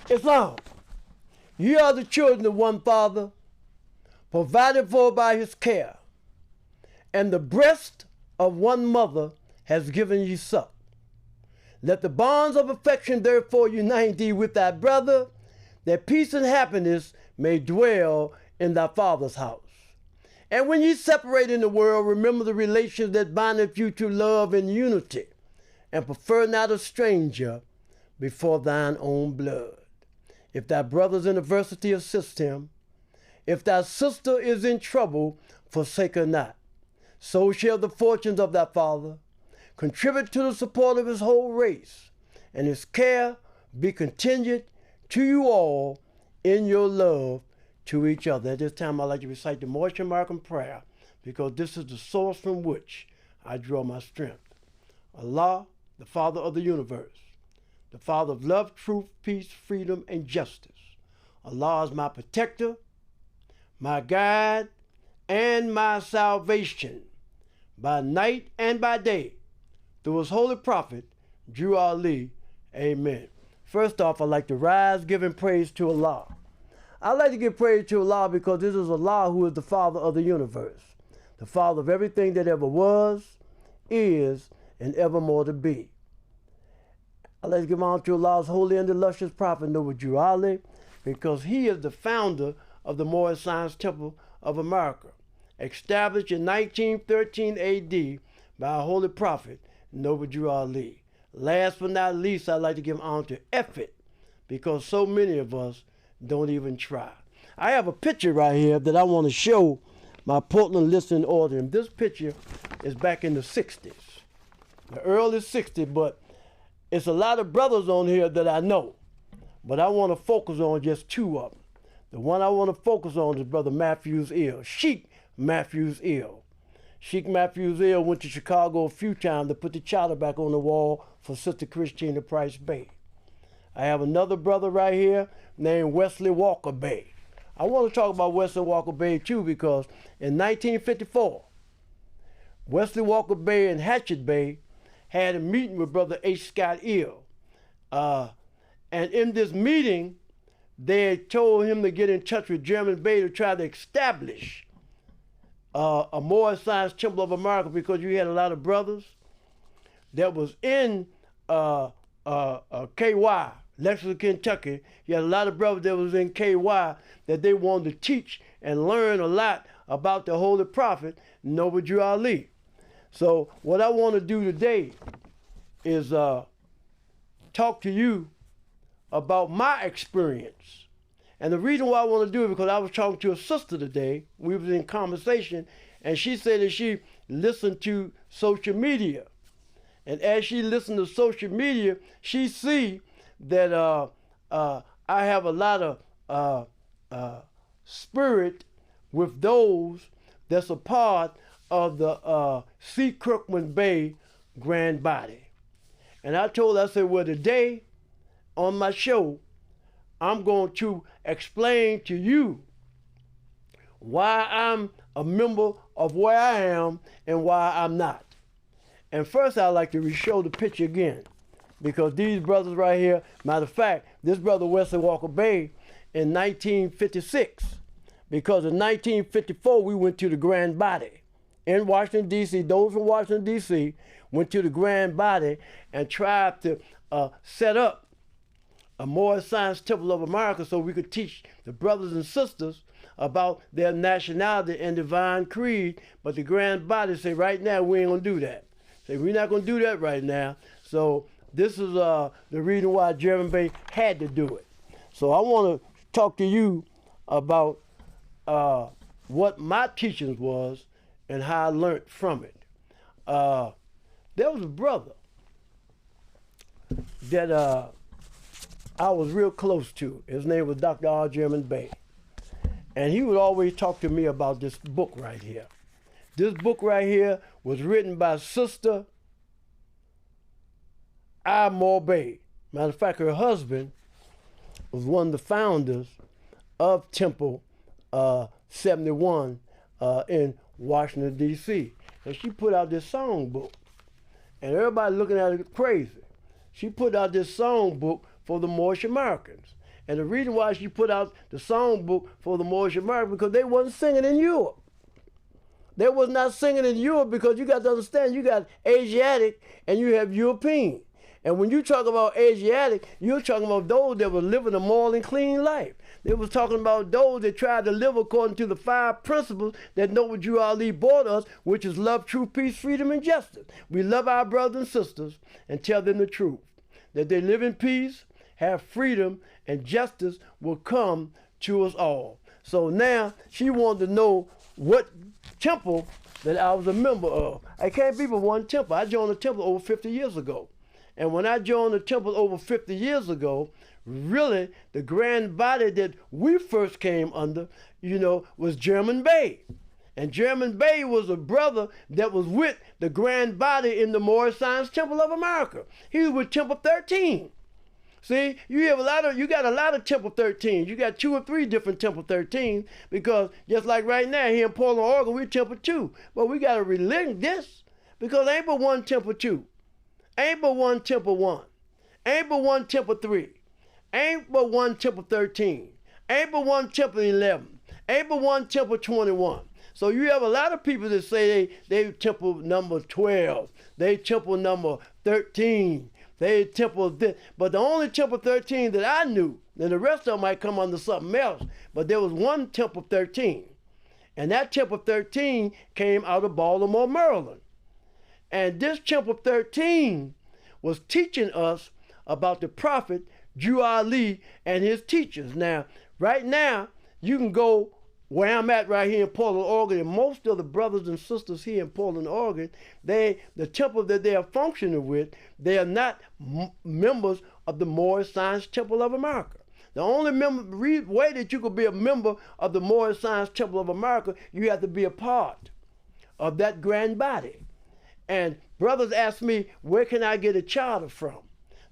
Islam, ye are the children of one Father, provided for by his care, and the breast of one mother has given ye suck. Let the bonds of affection therefore unite thee with thy brother, that peace and happiness may dwell in thy father's house. And when ye separate in the world, remember the relations that bindeth you to love and unity, and prefer not a stranger before thine own blood. If thy brother's in adversity, assist him. If thy sister is in trouble, forsake her not. So shall the fortunes of thy father contribute to the support of his whole race, and his care be continued to you all in your love to each other. At this time, I'd like to recite the Moorish American prayer, because this is the source from which I draw my strength. Allah, the Father of the universe, the Father of love, truth, peace, freedom, and justice. Allah is my protector, my guide, and my salvation, by night and by day, through his holy prophet, Drew Ali. Amen. First off, I'd like to rise giving praise to Allah. I'd like to give praise to Allah because this is Allah who is the Father of the universe, the Father of everything that ever was, is, and evermore to be. I'd like to give honor to Allah's holy and illustrious prophet, Noble Drew Ali, because he is the founder of the Moorish Science Temple of America, established in 1913 AD by our holy prophet, Noble Drew Ali. Last but not least, I'd like to give honor to effort, because so many of us don't even try. I have a picture right here that I want to show my Portland listening audience. This picture is back in the 60s, the early 60s, but it's a lot of brothers on here that I know, but I want to focus on just two of them. The one I want to focus on is Brother Matthews Ill, Sheik Matthews Ill. Sheik Matthews Ill went to Chicago a few times to put the charter back on the wall for Sister Christina Price Bey. I have another brother right here named Wesley Walker Bey. I want to talk about Wesley Walker Bey too, because in 1954, Wesley Walker Bey and Hatchet Bey had a meeting with Brother H. Scott Ill. And in this meeting, they told him to get in touch with German Bey to try to establish a Moorish Science Temple of America, because you had a lot of brothers that was in KY, Lexington, Kentucky. You had a lot of brothers that was in KY that they wanted to teach and learn a lot about the Holy Prophet, Noble Drew Ali. So what I want to do today is talk to you about my experience. And the reason why I want to do it, because I was talking to a sister today. We was in conversation, and she said that she listened to social media. And as she listened to social media, she see that I have a lot of spirit with those that's a part of the C. Kirkman Bey grand body. And I told her, I said, well, today on my show, I'm going to explain to you why I'm a member of where I am and why I'm not. And first, I'd like to show the picture again, because these brothers right here, matter of fact, this brother Wesley Walker Bey in 1956, because in 1954, we went to the grand body in Washington, D.C. Those from Washington, D.C. went to the grand body and tried to set up a Moorish Science Temple of America so we could teach the brothers and sisters about their nationality and divine creed. But the grand body say, right now, we ain't going to do that. Say, we're not going to do that right now. So this is the reason why German Bey had to do it. So I want to talk to you about what my teachings was and how I learned from it. There was a brother that I was real close to. His name was Dr. R. Lynch-Bey. And he would always talk to me about this book right here. This book right here was written by Sister Moorish. Matter of fact, her husband was one of the founders of Temple 71 in Washington, D.C. And she put out this song book. And everybody looking at it crazy. She put out this song book for the Moorish Americans. And the reason why she put out the song book for the Moorish Americans, because they wasn't singing in Europe. They was not singing in Europe because you got to understand, you got Asiatic and you have European. And when you talk about Asiatic, you're talking about those that were living a moral and clean life. They was talking about those that tried to live according to the 5 principles that Noble Ali brought us, which is love, truth, peace, freedom, and justice. We love our brothers and sisters and tell them the truth. That they live in peace, have freedom, and justice will come to us all. So now she wanted to know what temple that I was a member of. I can't be but one temple. I joined the temple over 50 years ago. And when I joined the temple over 50 years ago, really the grand body that we first came under, was Lynch-Bey. And Lynch-Bey was a brother that was with the grand body in the Moorish Science Temple of America. He was with Temple 13. See, you got a lot of Temple 13. You got 2 or 3 different Temple 13 because just like right now here in Portland, Oregon, we're Temple 2. But we got to relink this because ain't but one Temple 2. Ain't but one Temple 1. Ain't but one Temple 3. Ain't but one Temple 13. Ain't but one Temple 11. Ain't but one Temple 21. So you have a lot of people that say they Temple number 12. They Temple number 13. They Temple this. But the only Temple 13 that I knew, and the rest of them might come under something else, but there was one Temple 13. And that Temple 13 came out of Baltimore, Maryland. And this Temple 13 was teaching us about the prophet Ali and his teachers. Now, right now, you can go where I'm at right here in Portland, Oregon, and most of the brothers and sisters here in Portland, Oregon, the temple that they are functioning with, they are not members of the Moorish Science Temple of America. The only way that you could be a member of the Moorish Science Temple of America, you have to be a part of that grand body. And brothers ask me, where can I get a charter from?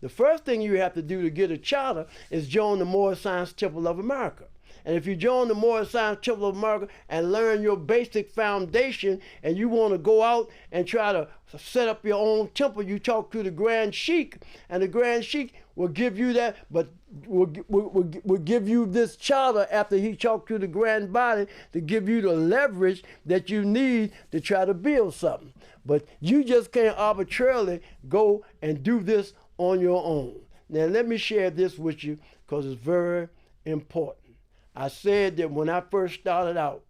The first thing you have to do to get a charter is join the Moorish Science Temple of America. And if you join the Moorish Science Temple of America and learn your basic foundation and you want to go out and try to set up your own temple, you talk to the Grand Sheik, and the Grand Sheik will give you that, but will give you this charter after he talked to the grand body to give you the leverage that you need to try to build something. But you just can't arbitrarily go and do this on your own. Now let me share this with you because it's very important. I said that when I first started out,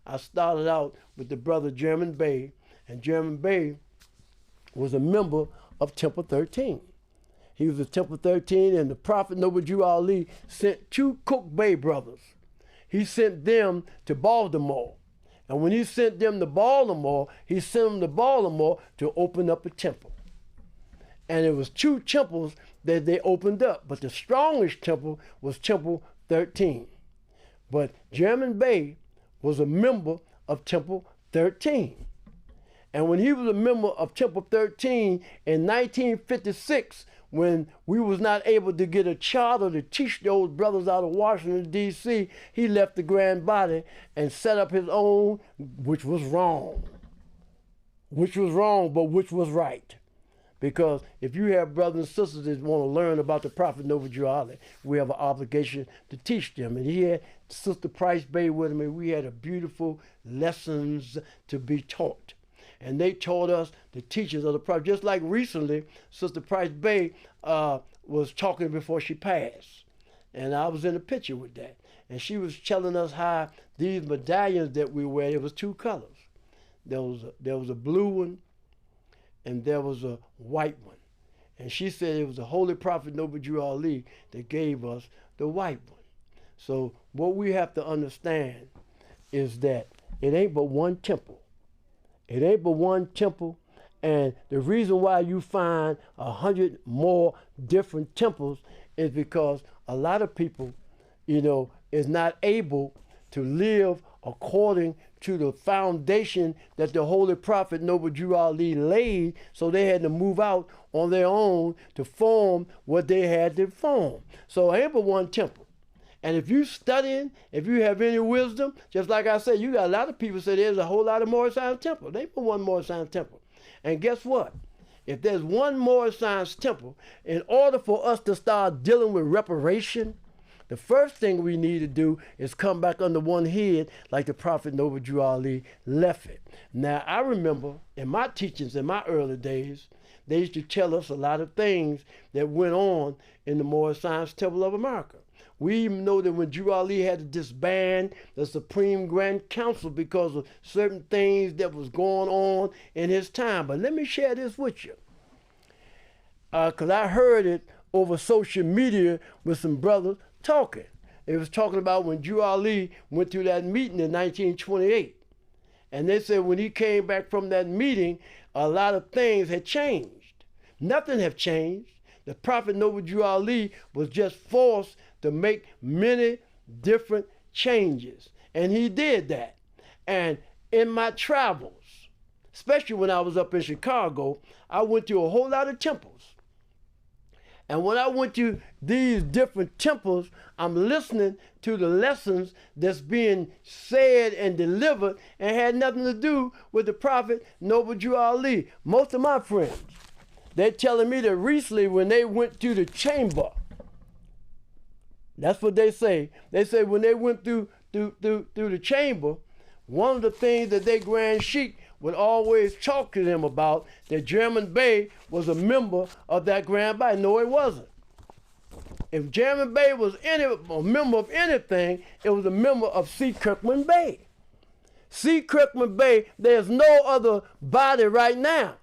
I started out with the brother Lynch-Bey, and Lynch-Bey was a member of Temple 13. He was a Temple 13, and the Prophet Noble Ali sent 2 Cook Bay brothers. He sent them to Baltimore. And when he sent them to Baltimore, he sent them to Baltimore to open up a temple. And it was 2 temples that they opened up, but the strongest temple was Temple 13. But Lynch-Bey was a member of Temple 13. And when he was a member of Temple 13 in 1956, when we was not able to get a charter to teach those brothers out of Washington, D.C., he left the grand body and set up his own, which was wrong. Which was wrong, but which was right. Because if you have brothers and sisters that want to learn about the Prophet Noble Ali, we have an obligation to teach them. And he had Sister Price Bay with him, and we had a beautiful lessons to be taught. And they taught us the teachers of the Prophet. Just like recently, Sister Price Bay was talking before she passed. And I was in the picture with that. And she was telling us how these medallions that we wear, it was 2 colors. There was a blue one, and there was a white one. And she said it was the Holy Prophet Noble Ali that gave us the white one. So what we have to understand is that it ain't but one temple. It ain't but one temple. And the reason why you find 100 more different temples is because a lot of people, is not able to live according to the foundation that the Holy Prophet Noble Drew Ali laid, so they had to move out on their own to form what they had to form. So ain't but one temple. And if you studying, if you have any wisdom, just like I said, you got a lot of people say there's a whole lot of Moorish Science temple. They put one Moorish Science temple. And guess what? If there's one Moorish Science temple, in order for us to start dealing with reparation, the first thing we need to do is come back under one head like the Prophet Noble Drew Ali left it. Now, I remember in my teachings in my early days, they used to tell us a lot of things that went on in the Moorish Science Temple of America. We even know that when Drew Ali had to disband the Supreme Grand Council because of certain things that was going on in his time. But let me share this with you. Because I heard it over social media with some brothers talking. It was talking about when Drew Ali went to that meeting in 1928. And they said when he came back from that meeting, a lot of things had changed. Nothing had changed. The Prophet Noble Drew Ali was just forced to make many different changes. And he did that. And in my travels, especially when I was up in Chicago, I went to a whole lot of temples. And when I went to these different temples, I'm listening to the lessons that's being said and delivered and had nothing to do with the Prophet Noble Drew Ali. Most of my friends, they're telling me that recently when they went to the chamber, that's what they say. They say when they went through the chamber, one of the things that their Grand Sheik would always talk to them about, that Lynch-Bey was a member of that Grand Body. No, it wasn't. If Lynch-Bey was a member of anything, it was a member of C. Kirkman Bey. C. Kirkman Bey, there's no other body right now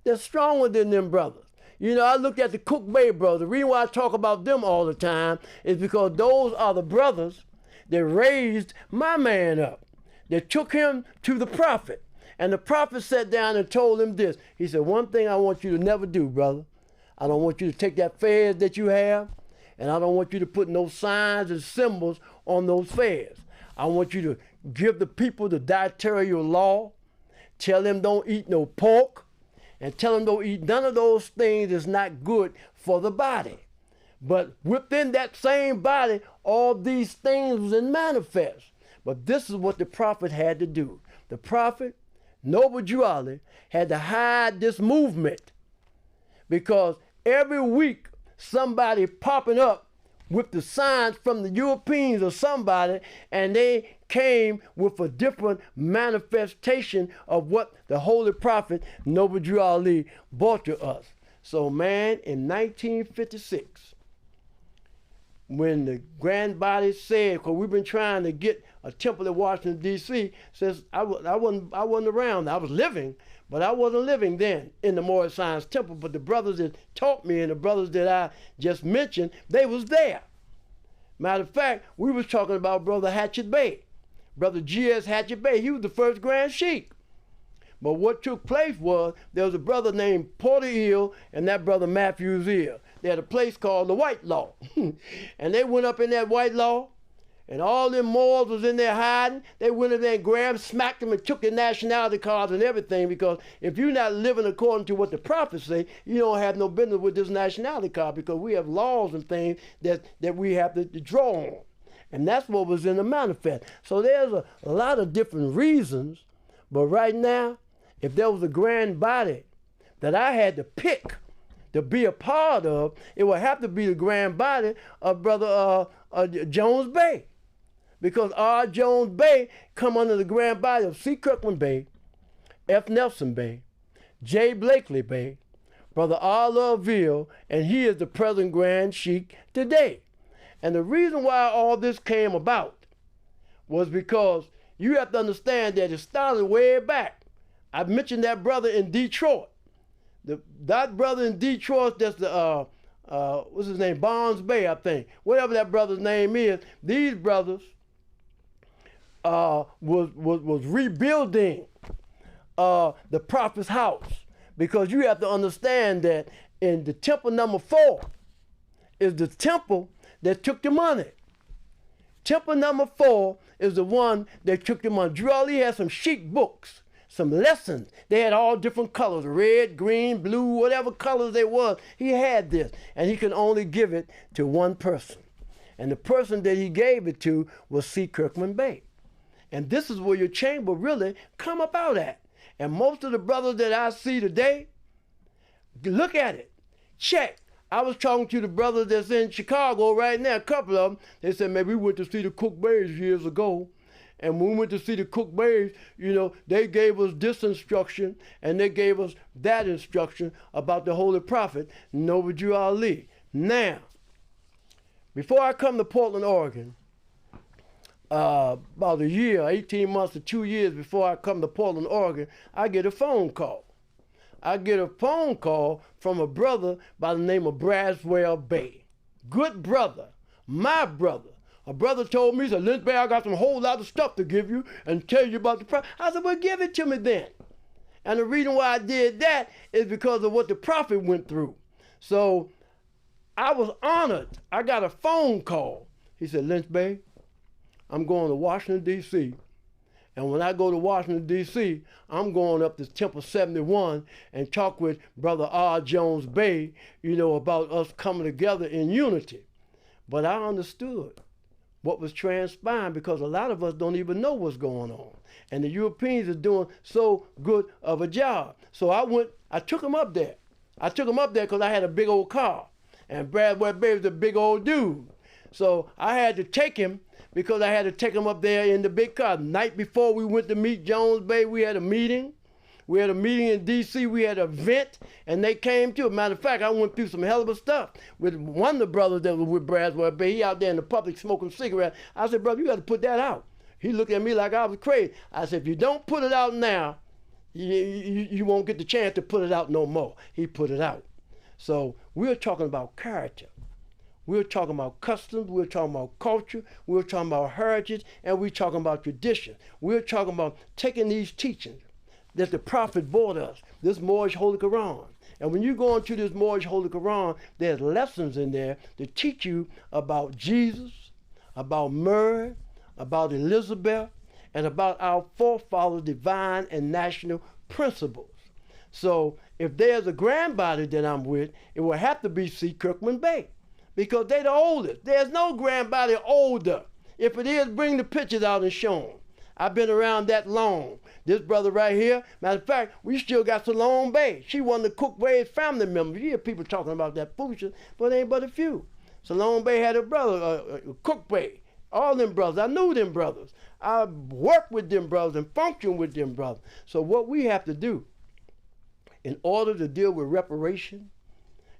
that's stronger than them brothers. I look at the Cook Bey brothers. The reason why I talk about them all the time is because those are the brothers that raised my man up, that took him to the Prophet. And the Prophet sat down and told him this. He said, one thing I want you to never do, brother. I don't want you to take that fez that you have, and I don't want you to put no signs and symbols on those fez. I want you to give the people the dietary law, tell them don't eat no pork, and tell them don't eat none of those things that's not good for the body. But within that same body, all these things was in manifest. But this is what the Prophet had to do. The Prophet, Noble Drew Ali, had to hide this movement because every week somebody popping up with the signs from the Europeans or somebody, and they came with a different manifestation of what the Holy Prophet Noble Drew Ali brought to us. So man, in 1956, when the Grand Body said, because we've been trying to get a temple in Washington, D.C., says I wasn't around. I was living, but I wasn't living then in the Moorish Science Temple. But the brothers that taught me and the brothers that I just mentioned, they was there. Matter of fact, we was talking about Brother Hatchet Bey. Brother G.S. Hatchet Bey, he was the first Grand Sheik. But what took place was there was a brother named Porter Hill and that brother Matthews Hill. They had a place called the White Law. And they went up in that White Law, and all them Moors was in there hiding. They went in there and grabbed, smacked them, and took their nationality cards and everything, because if you're not living according to what the prophets say, you don't have no business with this nationality card, because we have laws and things that we have to draw on. And that's what was in the manifest. So there's a lot of different reasons, but right now, if there was a grand body that I had to pick to be a part of, it would have to be the grand body of Brother Jones Bey. Because R. Jones Bey come under the grand body of C. Kirkman Bey, F. Nelson Bey, J. Blakely Bey, Brother R. Loveville, and he is the present Grand Sheik today. And the reason why all this came about was because you have to understand that it started way back. I mentioned that brother in Detroit. That brother in Detroit, that's the, what's his name, Barnes Bay, I think. Whatever that brother's name is, these brothers was rebuilding the prophet's house. Because you have to understand that in the temple number 4, is the temple that took the money. Temple number 4 is the one that took the money. Drew Ali had some Sheik books, some lessons. They had all different colors, red, green, blue, whatever colors they was. He had this, and he could only give it to one person. And the person that he gave it to was C. Kirkman Bey. And this is where your chamber really come about at. And most of the brothers that I see today, look at it, check. I was talking to the brothers that's in Chicago right now, a couple of them. They said, man, we went to see the Cook-Beys years ago. And when we went to see the Cook-Beys, you know, they gave us this instruction and they gave us that instruction about the Holy Prophet, Drew Ali. Now, before I come to Portland, Oregon, about a year, 18 months to 2 years before I come to Portland, Oregon, I get a phone call. I get a phone call from a brother by the name of Braswell Bey. Good brother, my brother. A brother told me, he said, Lynch-Bey, I got some whole lot of stuff to give you and tell you about the prophet. I said, well, give it to me then. And the reason why I did that is because of what the prophet went through. So I was honored. I got a phone call. He said, Lynch-Bey, I'm going to Washington, D.C., and when I go to Washington, D.C., I'm going up to Temple 71 and talk with Brother R. Jones Bey, you know, about us coming together in unity. But I understood what was transpiring because a lot of us don't even know what's going on. And the Europeans are doing so good of a job. So I took him up there. I took him up there because I had a big old car. And Braswell Bey was a big old dude. So I had to take him because I had to take him up there in the big car. The night before we went to meet Jones Bey, we had a meeting. We had a meeting in D.C. We had an event, and they came to. As a matter of fact, I went through some hell of a stuff with one of the brothers that was with Braswell Bey. He out there in the public smoking cigarettes. I said, brother, you got to put that out. He looked at me like I was crazy. I said, if you don't put it out now, you won't get the chance to put it out no more. He put it out. So we're talking about character. We're talking about customs, we're talking about culture, we're talking about heritage, and we're talking about tradition. We're talking about taking these teachings that the prophet brought us, this Moorish Holy Quran. And when you go into this Moorish Holy Quran, there's lessons in there to teach you about Jesus, about Mary, about Elizabeth, and about our forefathers' divine and national principles. So if there's a grandbody that I'm with, it will have to be C. Kirkman Bey, because they're the oldest. There's no grandbody older. If it is, bring the pictures out and show them. I've been around that long. This brother right here, matter of fact, we still got Salome Bey. She one of the Cook-Bey's family members. You hear people talking about that foolishness, but it ain't but a few. Salome Bey had a brother, Cook-Bey. All them brothers, I knew them brothers. I worked with them brothers and functioned with them brothers. So what we have to do, in order to deal with reparation,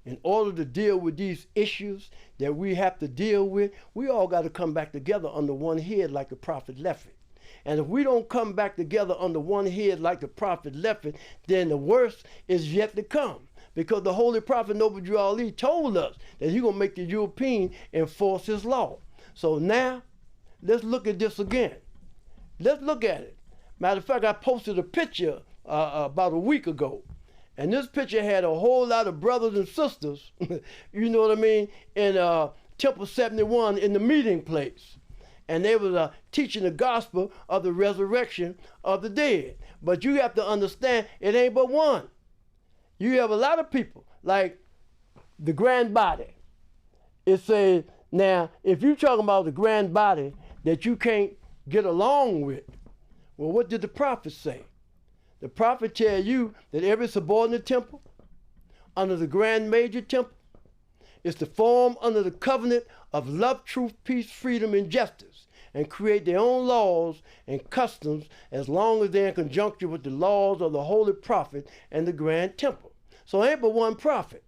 in order to deal with these issues that we have to deal with, we all got to come back together under one head like the prophet left it. And if we don't come back together under one head like the prophet left it, then the worst is yet to come. Because the Holy Prophet Drew Ali told us that he's going to make the European enforce his law. So now, let's look at this again. Let's look at it. Matter of fact, I posted a picture about a week ago. And this picture had a whole lot of brothers and sisters, you know what I mean, in Temple 71 in the meeting place. And they was teaching the gospel of the resurrection of the dead. But you have to understand, it ain't but one. You have a lot of people, like the grand body. It says, now, if you're talking about the grand body that you can't get along with, well, what did the prophet say? The prophet tell you that every subordinate temple under the grand major temple is to form under the covenant of love, truth, peace, freedom, and justice, and create their own laws and customs as long as they're in conjunction with the laws of the holy prophet and the grand temple. So ain't but one prophet.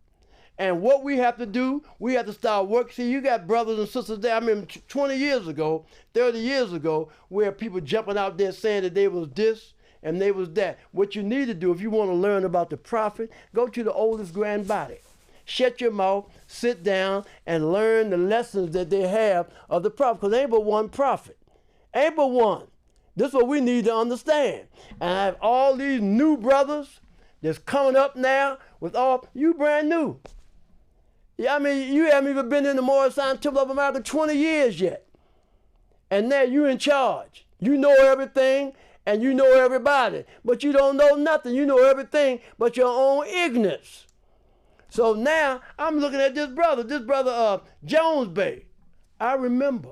And what we have to do, we have to start working. See, you got brothers and sisters there. I remember 20 years ago, 30 years ago, where people jumping out there saying that they was this and they was that. What you need to do, if you want to learn about the prophet, go to the oldest grand body. Shut your mouth, sit down, and learn the lessons that they have of the prophet. Because ain't but one prophet. Ain't but one. This is what we need to understand. And I have all these new brothers that's coming up now with all, you brand new. Yeah, I mean, you haven't even been in the Moorish Temple of America 20 years yet. And now you in charge. You know everything and you know everybody, but you don't know nothing. You know everything but your own ignorance. So now I'm looking at this brother Jones-Bey. I remember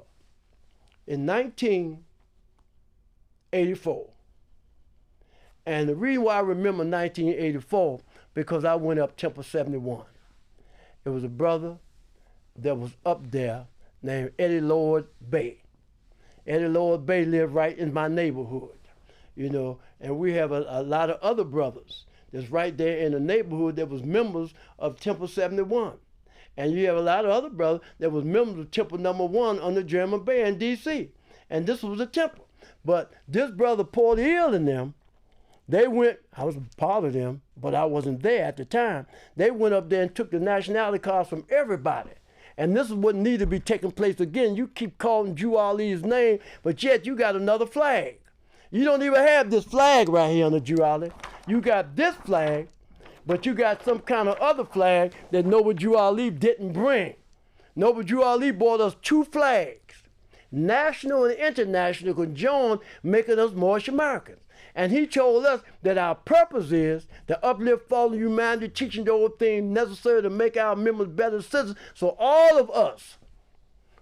in 1984. And the reason why I remember 1984, because I went up Temple 71. It was a brother that was up there named Eddie Lord Bey. Eddie Lord Bey lived right in my neighborhood, you know, and we have a lot of other brothers that's right there in the neighborhood that was members of Temple 71. And you have a lot of other brothers that was members of Temple number 1 under German Bay in D.C. And this was a temple. But this brother Paul Hill and them, they went, I was part of them, but I wasn't there at the time. They went up there and took the nationality cards from everybody. And this is what needed to be taking place again. You keep calling Drew Ali's name, but yet you got another flag. You don't even have this flag right here on the Drew Ali. You got this flag, but you got some kind of other flag that Noble Drew Ali didn't bring. Noble Drew Ali brought us 2 flags, national and international, conjoined, making us Moorish Americans. And he told us that our purpose is to uplift fallen humanity, teaching those things necessary to make our members better citizens. So all of us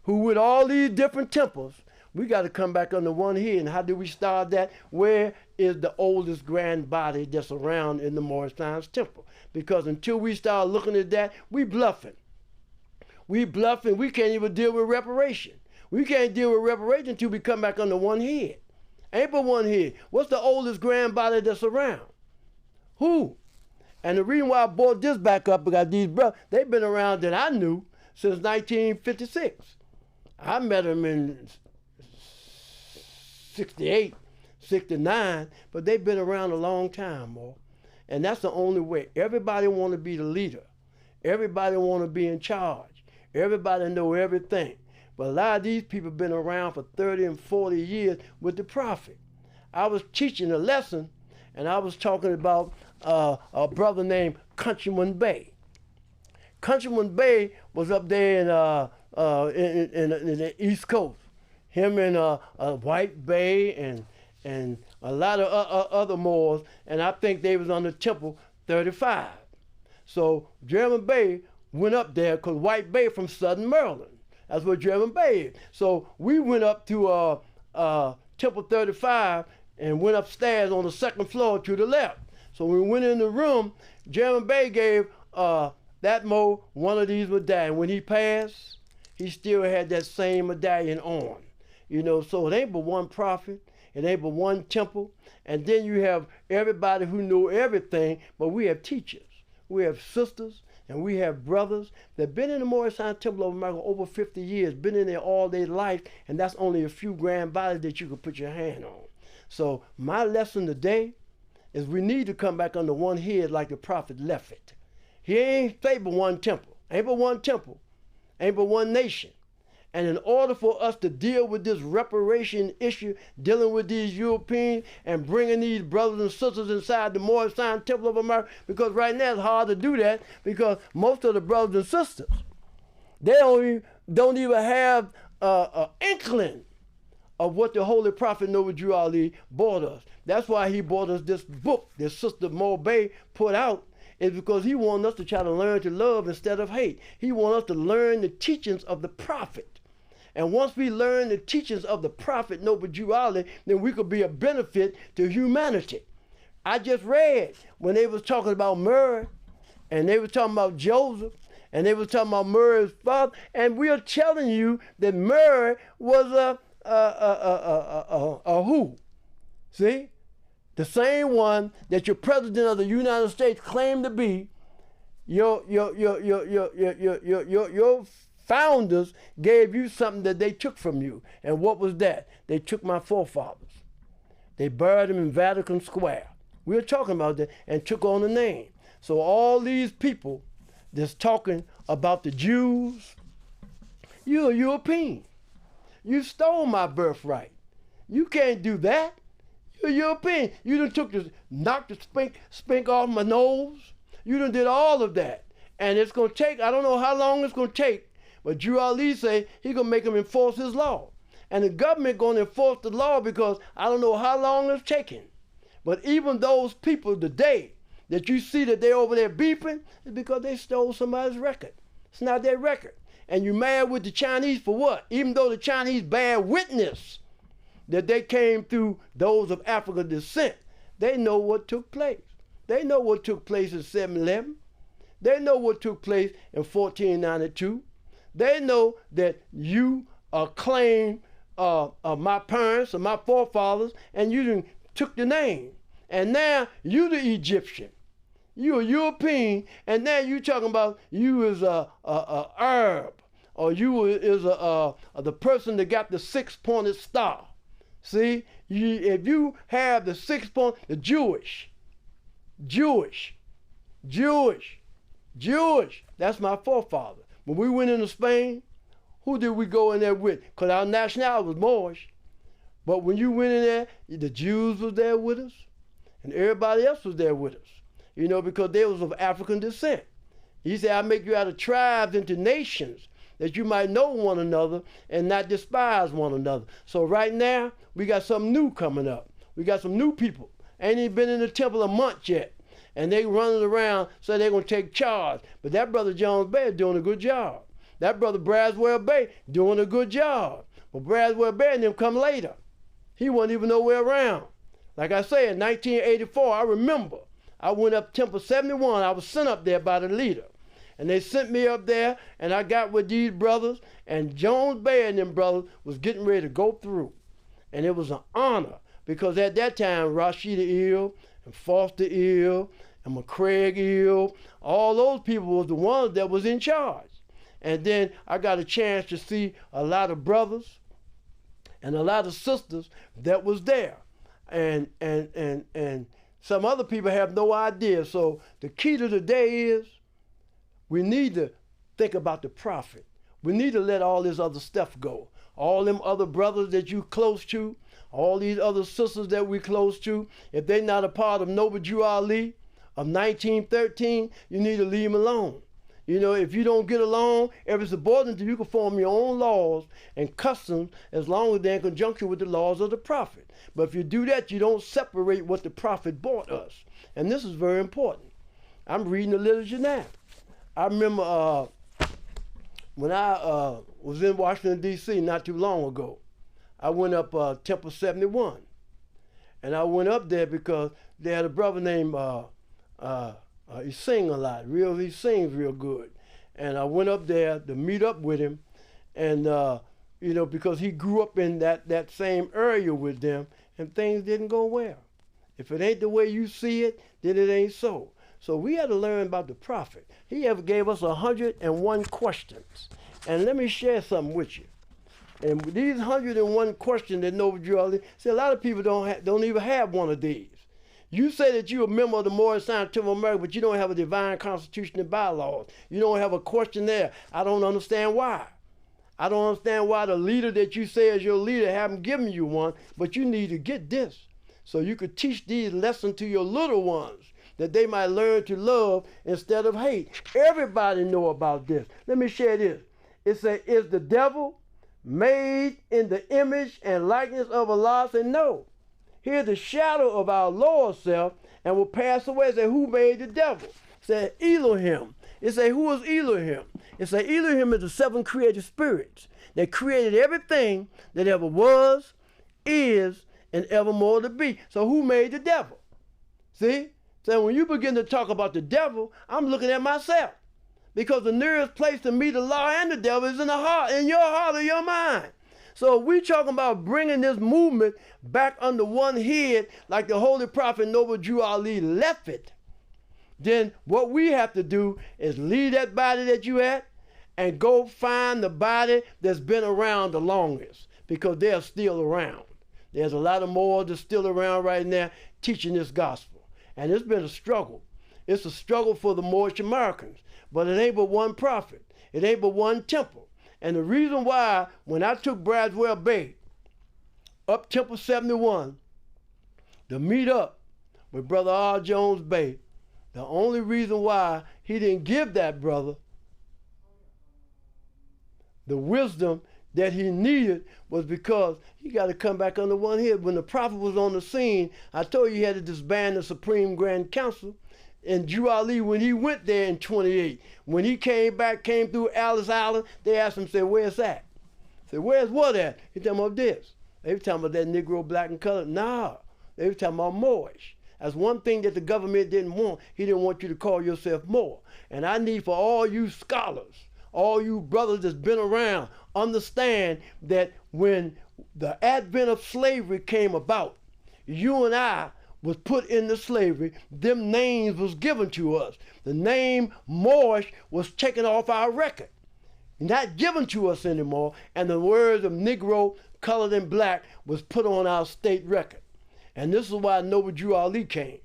who with all these different temples, we got to come back under one head. And how do we start that? Where is the oldest grand body that's around in the Moorish Science Temple? Because until we start looking at that, we bluffing. We bluffing. We can't even deal with reparation. We can't deal with reparation until we come back under one head. Ain't but one head. What's the oldest grand body that's around? Who? And the reason why I brought this back up, because these brothers, they've been around that I knew since 1956. I met them in 68, 69, but they've been around a long time, more. And that's the only way. Everybody want to be the leader. Everybody want to be in charge. Everybody know everything. But a lot of these people have been around for 30 and 40 years with the prophet. I was teaching a lesson, and I was talking about a brother named Countryman Bey. Countryman Bey was up there in the East Coast. Him and White Bey and a lot of other Moors, and I think they was on the Temple 35. So German Bey went up there because White Bey from Southern Maryland. That's what German Bey is. So we went up to Temple 35 and went upstairs on the 2nd floor to the left. So when we went in the room, German Bey gave that Mo one of these medallions. When he passed, he still had that same medallion on. You know, so it ain't but one prophet, it ain't but one temple, and then you have everybody who know everything, but we have teachers, we have sisters, and we have brothers that been in the Moorish Temple of America over 50 years, been in there all their life, and that's only a few grand bodies that you can put your hand on. So my lesson today is we need to come back under one head like the prophet left it. He ain't say but one temple, ain't but one temple, ain't but one nation. And in order for us to deal with this reparation issue, dealing with these Europeans and bringing these brothers and sisters inside the Moorish Temple of America, because right now it's hard to do that because most of the brothers and sisters, they don't even have an inkling of what the Holy Prophet Noble Drew Ali brought us. That's why he brought us this book that Sister Mo Bey put out, is because he wanted us to try to learn to love instead of hate. He wanted us to learn the teachings of the prophet. And once we learn the teachings of the prophet Noble Drew Ali, then we could be a benefit to humanity. I just read when they was talking about Murray, and they were talking about Joseph, and they were talking about Murray's father, and we are telling you that Murray was a who? See? The same one that your president of the United States claimed to be, your founders gave you something that they took from you. And what was that? They took my forefathers. They buried them in Vatican Square. We were talking about that and took on the name. So all these people that's talking about the Jews, you're a European. You stole my birthright. You can't do that. You're European. You done knocked the spink off my nose. You done did all of that. And it's going to take, I don't know how long it's going to take, but Drew Ali say he's going to make them enforce his law. And the government going to enforce the law because I don't know how long it's taking. But even those people today that you see that they over there beefing, is because they stole somebody's record. It's not their record. And you mad with the Chinese for what? Even though the Chinese bear witness that they came through those of African descent, they know what took place. They know what took place in 7/11. They know what took place in 1492. They know that you claim my parents or my forefathers, and you took the name. And now you the Egyptian. You a European, and now you talking about you is a Arab, or you is the person that got the 6-pointed star. See, if you have the 6-point, the Jewish, that's my forefather. When we went into Spain, who did we go in there with? Because our nationality was Moorish. But when you went in there, the Jews was there with us, and everybody else was there with us. You know, because they was of African descent. He said, I make you out of tribes into nations, that you might know one another and not despise one another. So right now, we got something new coming up. We got some new people. Ain't even been in the temple a month yet. And they running around, so they're going to take charge. But that brother Jones-Bey is doing a good job. That brother Braswell-Bey doing a good job. But Braswell-Bey and them come later. He wasn't even nowhere around. Like I say, in 1984, I remember, I went up Temple 71. I was sent up there by the leader. And they sent me up there, and I got with these brothers, and Jones-Bey and them brothers was getting ready to go through. And it was an honor, because at that time, Rashida Ill, and Foster Ill, and McCraig Ill, all those people was the ones that was in charge. And then I got a chance to see a lot of brothers and a lot of sisters that was there. And some other people have no idea. So the key to the day is we need to think about the prophet. We need to let all this other stuff go. All them other brothers that you close to, all these other sisters that we close to, if they're not a part of Noble Drew Ali of 1913, you need to leave them alone. You know, if you don't get along, if it's subordinate to you, can form your own laws and customs as long as they're in conjunction with the laws of the prophet. But if you do that, you don't separate what the prophet brought us. And this is very important. I'm reading the literature now. I remember when I was in Washington, D.C. not too long ago, I went up Temple 71. And I went up there because they had a brother named he sing a lot, he sings real good. And I went up there to meet up with him, and you know, because he grew up in that same area with them, and things didn't go well. If it ain't the way you see it, then it ain't so. So we had to learn about the prophet. He ever gave us 101 questions. And let me share something with you. And these 101 questions that Noble Drew Ali, see, a lot of people don't even have one of these. You say that you're a member of the Moorish Scientific America, but you don't have a divine constitution and bylaws. You don't have a question there. I don't understand why. I don't understand why the leader that you say is your leader haven't given you one, but you need to get this so you could teach these lessons to your little ones that they might learn to love instead of hate. Everybody know about this. Let me share this. It says, is the devil made in the image and likeness of Allah? Say no. Here's the shadow of our lower self and will pass away. It say, who made the devil? It say Elohim. It say, who is Elohim? It say Elohim is the 7 created spirits that created everything that ever was, is, and evermore to be. So who made the devil? See? So when you begin to talk about the devil, I'm looking at myself. Because the nearest place to meet Allah and the devil is in the heart, in your heart or your mind. So if we talking about bringing this movement back under one head, like the Holy Prophet Noble Drew Ali left it, then what we have to do is leave that body that you had and go find the body that's been around the longest, because they're still around. There's a lot of more that's still around right now teaching this gospel. And it's been a struggle. It's a struggle for the Moorish Americans. But it ain't but one prophet. It ain't but one temple. And the reason why, when I took Braswell-Bey up Temple 71 to meet up with Brother R. Jones-Bey, The only reason why he didn't give that brother the wisdom that he needed was because he got to come back under one head. When the prophet was on the scene, I told you he had to disband the Supreme Grand Council. And Drew Ali, when he went there in 28, when he came back, came through Ellis Island, they asked him, said, where's that? Said, where's what at? He talking about this. They were talking about that Negro, black, and colored. Nah, they were talking about Moorish. That's one thing that the government didn't want. He didn't want you to call yourself Moor. And I need for all you scholars, all you brothers that's been around, understand that when the advent of slavery came about, you and I was put into slavery, them names was given to us. The name Moorish was taken off our record, not given to us anymore, and the words of Negro, colored, and black was put on our state record. And this is why Noble Drew Ali came.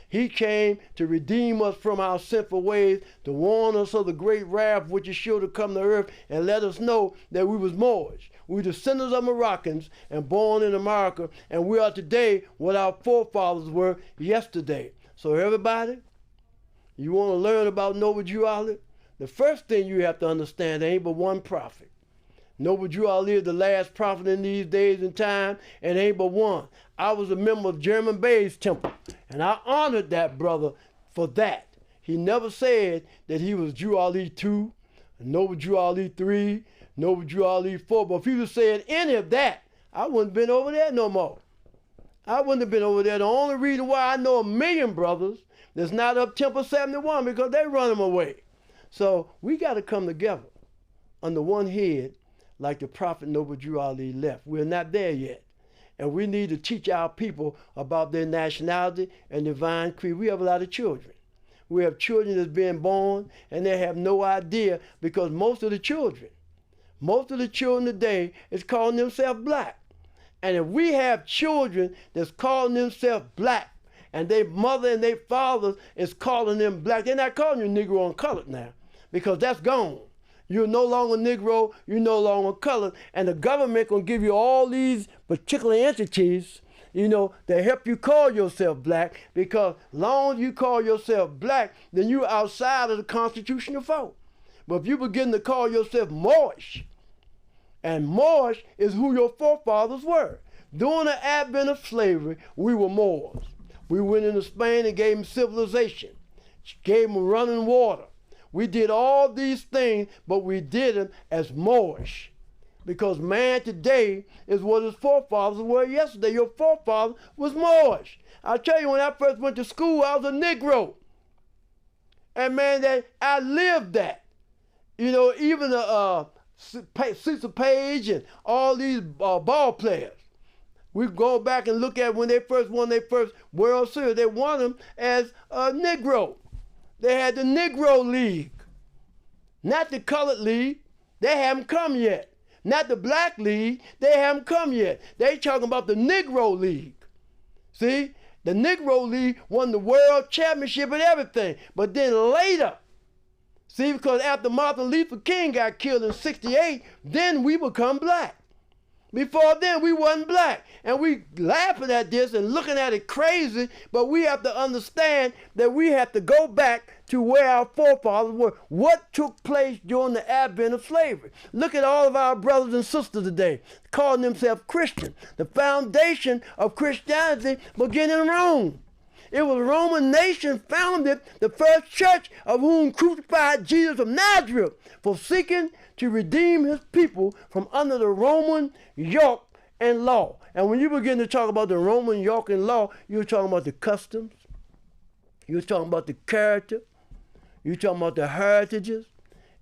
He came to redeem us from our sinful ways, to warn us of the great wrath which is sure to come to earth, and let us know that we was Moorish. We descendants of Moroccans and born in America, and we are today what our forefathers were yesterday. So everybody, you want to learn about Noble Drew Ali? The first thing you have to understand, there ain't but one prophet. Noble Drew Ali is the last prophet in these days and time, and ain't but one. I was a member of Lynch-Bey's temple, and I honored that brother for that. He never said that he was Drew Ali 2, Noble Drew Ali 3, Noble Drew Ali 4, but if he was saying any of that, I wouldn't have been over there no more. I wouldn't have been over there. The only reason why I know a million brothers that's not up Temple 71 because they run them away. So we got to come together under one head like the prophet Noble Drew Ali left. We're not there yet. And we need to teach our people about their nationality and divine creed. We have a lot of children. We have children that's being born and they have no idea because most of the children today is calling themselves black. And if we have children that's calling themselves black and their mother and their father is calling them black, they're not calling you Negro and colored now because that's gone. You're no longer Negro, you're no longer colored, and the government gonna give you all these particular entities, you know, that help you call yourself black, because long as you call yourself black, then you're outside of the constitutional vote. But if you begin to call yourself Moorish, and Moorish is who your forefathers were. During the advent of slavery, we were Moors. We went into Spain and gave them civilization, gave them running water. We did all these things, but we did them as Moorish. Because man today is what his forefathers were yesterday. Your forefather was Moorish. I'll tell you, when I first went to school, I was a Negro. And man, that I lived that. You know, even Cecil Page and all these ball players. We go back and look at when they first won their first World Series. They won them as a Negro. They had the Negro League, not the Colored League. They haven't come yet. Not the Black League. They haven't come yet. They talking about the Negro League. See, the Negro League won the World Championship and everything. But then later, see, because after Martin Luther King got killed in '68, then we become black. Before then, we wasn't black. And we laughing at this and looking at it crazy, but we have to understand that we have to go back to where our forefathers were. What took place during the advent of slavery? Look at all of our brothers and sisters today, calling themselves Christian. The foundation of Christianity began in Rome. It was a Roman nation founded the first church, of whom crucified Jesus of Nazareth for seeking to redeem his people from under the Roman yoke and law. And when you begin to talk about the Roman yoke and law, you're talking about the customs, you're talking about the character, you're talking about the heritages,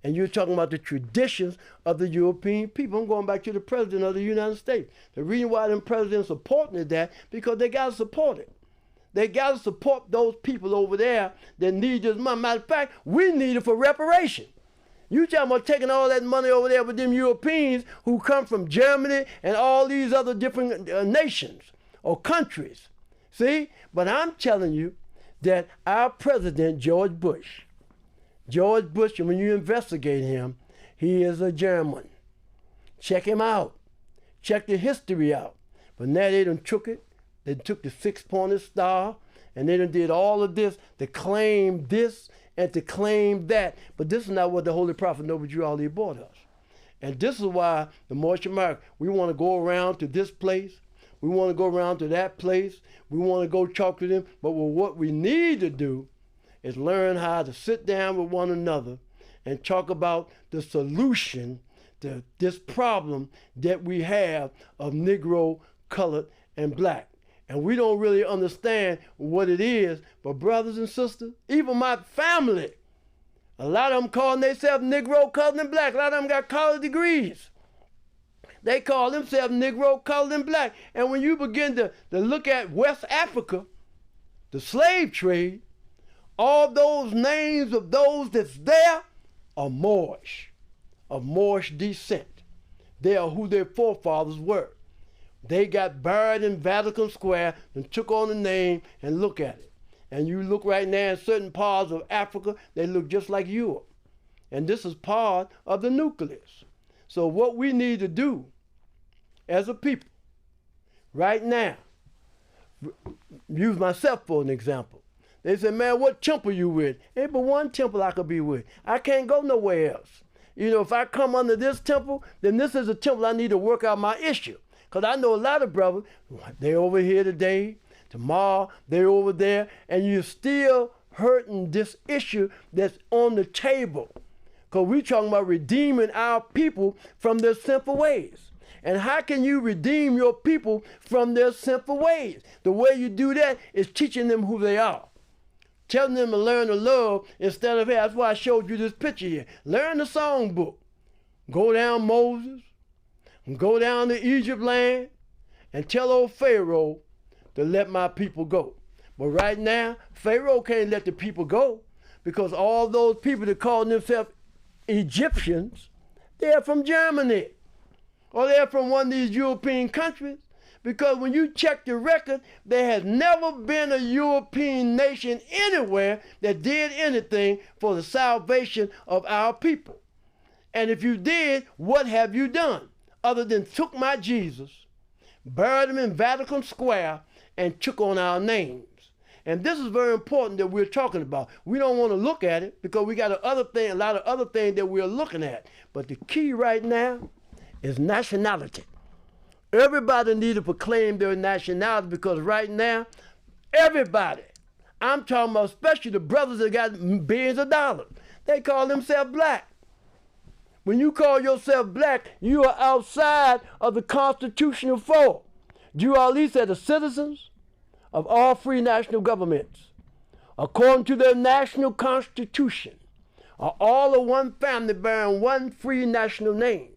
and you're talking about the traditions of the European people. I'm going back to the president of the United States. The reason why them presidents supporting that, because they got to support it. They got to support those people over there that need this money. Matter of fact, we need it for reparation. You talking about taking all that money over there with them Europeans who come from Germany and all these other different nations or countries. See? But I'm telling you that our president, George Bush, and when you investigate him, he is a German. Check him out. Check the history out. But now they done took it. They took the 6-pointed star and they done did all of this to claim this and to claim that. But this is not what the Holy Prophet Noble Drew Ali brought us. And this is why the Moorish America, we want to go around to this place. We want to go around to that place. We want to go talk to them. But what we need to do is learn how to sit down with one another and talk about the solution to this problem that we have of Negro, colored, and black. And we don't really understand what it is. But brothers and sisters, even my family, a lot of them calling themselves Negro, colored, and black. A lot of them got college degrees. They call themselves Negro, colored, and black. And when you begin to look at West Africa, the slave trade, all those names of those that's there are Moorish, of Moorish descent. They are who their forefathers were. They got buried in Vatican Square and took on the name, and look at it. And you look right now in certain parts of Africa, they look just like Europe. And this is part of the nucleus. So what we need to do as a people right now, use myself for an example. They say, man, what temple you with? Ain't but one temple I could be with. I can't go nowhere else. You know, if I come under this temple, then this is a temple I need to work out my issue. Because I know a lot of brothers, they over here today, tomorrow they're over there, and you're still hurting this issue that's on the table. Because we're talking about redeeming our people from their sinful ways. And how can you redeem your people from their sinful ways? The way you do that is teaching them who they are. Telling them to learn to love instead of, hey, that's why I showed you this picture here. Learn the songbook. Go down Moses. Go down to Egypt land and tell old Pharaoh to let my people go. But right now, Pharaoh can't let the people go because all those people that call themselves Egyptians, they're from Germany or they're from one of these European countries. Because when you check the record, there has never been a European nation anywhere that did anything for the salvation of our people. And if you did, what have you done? Other than took my Jesus, buried him in Vatican Square, and took on our names. And this is very important that we're talking about. We don't want to look at it because we got a lot of other things that we're looking at. But the key right now is nationality. Everybody needs to proclaim their nationality because right now, everybody, I'm talking about especially the brothers that got billions of dollars, they call themselves black. When you call yourself black, you are outside of the constitutional fold. You are at least the citizens of all free national governments, according to their national constitution, are all of one family bearing one free national name.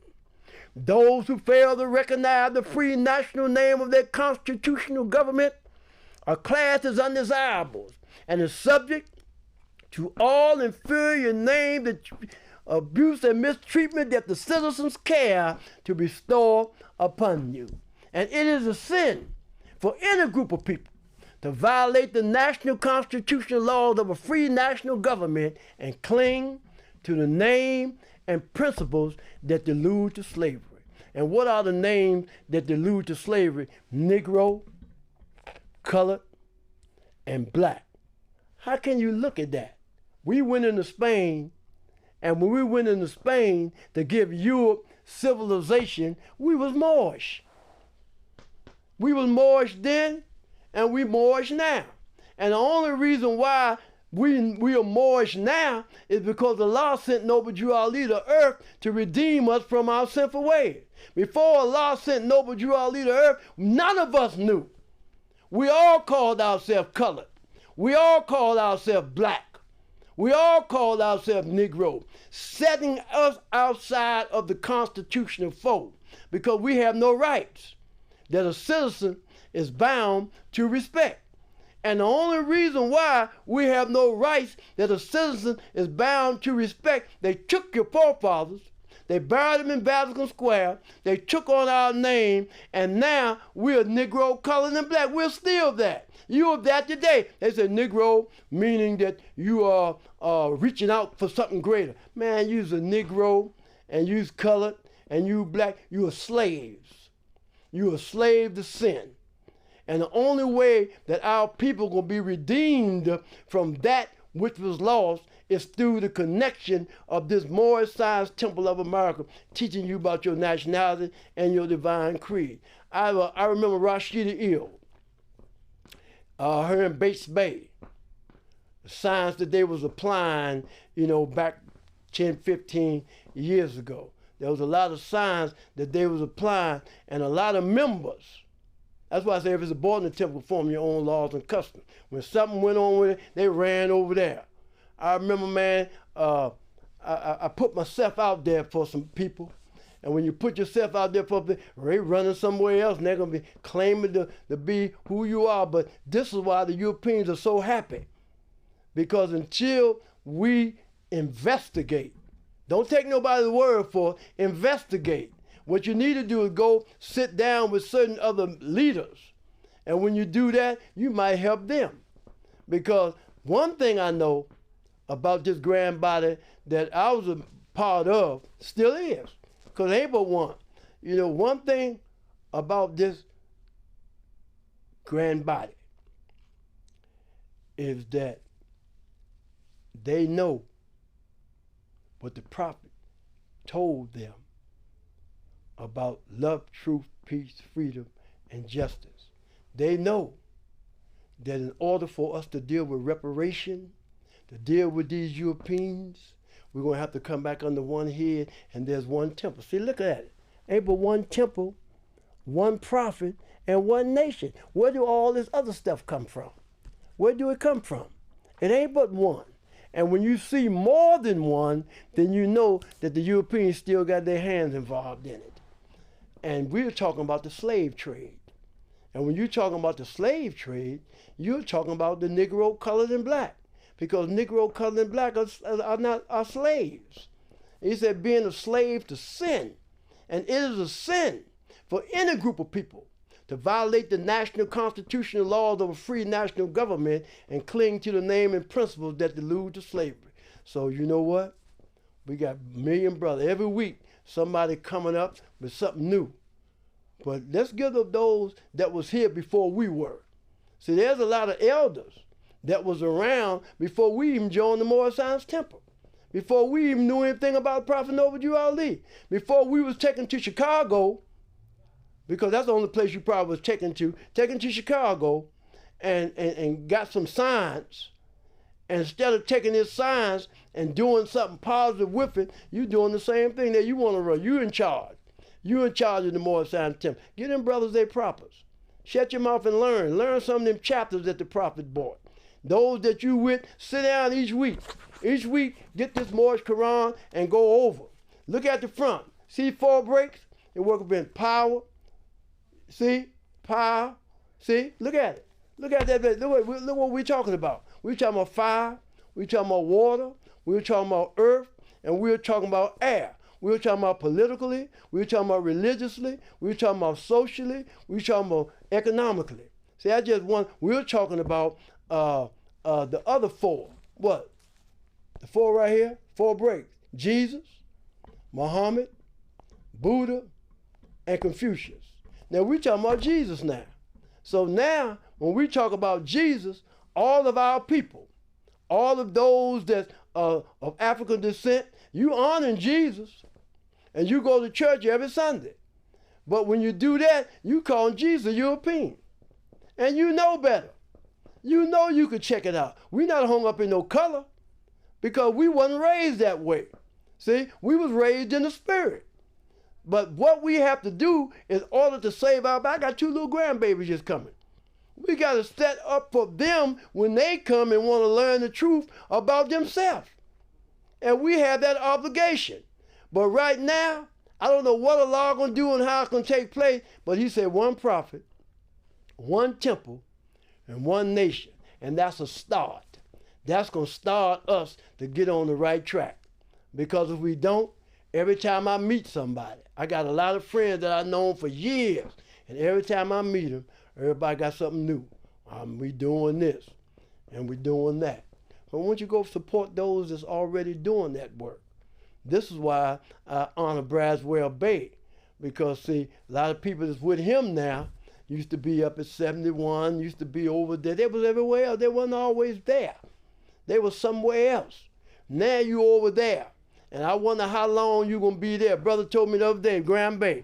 Those who fail to recognize the free national name of their constitutional government are classed as undesirables and is subject to all inferior names, abuse, and mistreatment that the citizens care to bestow upon you. And it is a sin for any group of people to violate the national constitutional laws of a free national government and cling to the name and principles that delude to slavery. And what are the names that delude to slavery? Negro, colored, and black. How can you look at that? We went into Spain, and when we went into Spain to give Europe civilization, we was Moorish. We was Moorish then, and we Moorish now. And the only reason why we are Moorish now is because Allah sent Noble Drew Ali to earth to redeem us from our sinful ways. Before Allah sent Noble Drew Ali to earth, none of us knew. We all called ourselves colored. We all called ourselves black. We all called ourselves Negro, setting us outside of the constitutional fold because we have no rights that a citizen is bound to respect. And the only reason why we have no rights that a citizen is bound to respect, they took your forefathers, they buried them in Vatican Square, they took on our name, and now we're Negro, colored, and black. We're still that. You are that today. They say Negro, meaning that you are reaching out for something greater. Man, you's a Negro, and you's colored, and you black. You are slaves. You are a slave to sin. And the only way that our people will be redeemed from that which was lost is through the connection of this Moorish Science Temple of America, teaching you about your nationality and your divine creed. I remember Rashida Ill, her in Lynch-Bey, the science that they was applying, back 10, 15 years ago. There was a lot of science that they was applying, and a lot of members. That's why I say if it's a boarding temple, form your own laws and customs. When something went on with it, they ran over there. I remember, man, I put myself out there for some people. And when you put yourself out there for people, they're running somewhere else, and they're going to be claiming to be who you are. But this is why the Europeans are so happy. Because until we investigate, don't take nobody's word for it, investigate. What you need to do is go sit down with certain other leaders. And when you do that, you might help them. Because one thing I know about this grand body that I was a part of, still is, because ain't but one. One thing about this grand body is that they know what the prophet told them about love, truth, peace, freedom, and justice. They know that in order for us to deal with reparation, to deal with these Europeans, we're going to have to come back under one head, and there's one temple. See, look at it. Ain't but one temple, one prophet, and one nation. Where do all this other stuff come from? Where do it come from? It ain't but one. And when you see more than one, then you know that the Europeans still got their hands involved in it. And we're talking about the slave trade. And when you're talking about the slave trade, you're talking about the Negro, colored, and black. Because Negro, colored, and black are slaves. He said being a slave to sin. And it is a sin for any group of people to violate the national constitutional laws of a free national government and cling to the name and principles that delude to slavery. So you know what? We got a million brothers. Every week, somebody coming up with something new. But let's give up those that was here before we were. See, there's a lot of elders that was around before we even joined the Moorish Science Temple. Before we even knew anything about Prophet Noble Ali. Before we was taken to Chicago, because that's the only place you probably was taken to Chicago and got some science. And instead of taking this science and doing something positive with it, you doing the same thing that you want to run. You in charge. You in charge of the Moorish Science Temple. Give them brothers their propers. Shut your mouth and learn. Learn some of them chapters that the prophet bought. Those that you with, sit down each week. Each week, get this Moorish Quran and go over. Look at the front. See 4 breaks? It work up in power. See? Power. See? Look at it. Look at that. Look what we're talking about. We're talking about fire. We're talking about water. We're talking about earth. And we're talking about air. We're talking about politically. We're talking about religiously. We're talking about socially. We're talking about economically. See, I just want, we're talking about the other 4. What? The 4 right here? 4 breaks. Jesus, Muhammad, Buddha, and Confucius. Now we're talking about Jesus now. So now, when we talk about Jesus, all of our people, all of those that are of African descent, you honoring Jesus, and you go to church every Sunday. But when you do that, you call Jesus European. And you know better. You know you could check it out. We're not hung up in no color because we wasn't raised that way. See, we was raised in the spirit. But what we have to do in order to save our, I got 2 little grandbabies just coming. We got to set up for them when they come and want to learn the truth about themselves. And we have that obligation. But right now, I don't know what Allah going to do and how it's going to take place, but he said 1 prophet, 1 temple, and 1 nation. And that's a start. That's going to start us to get on the right track. Because if we don't, every time I meet somebody, I got a lot of friends that I've known for years, and every time I meet them, everybody got something new. We doing this, and we doing that. But once you go support those that's already doing that work, this is why I honor Braswell Bay, because see, a lot of people that's with him now, Used to be up at 71, used to be over there. They was everywhere else. They wasn't always there. They was somewhere else. Now you over there. And I wonder how long you gonna be there. Brother told me the other day, Lynch-Bey.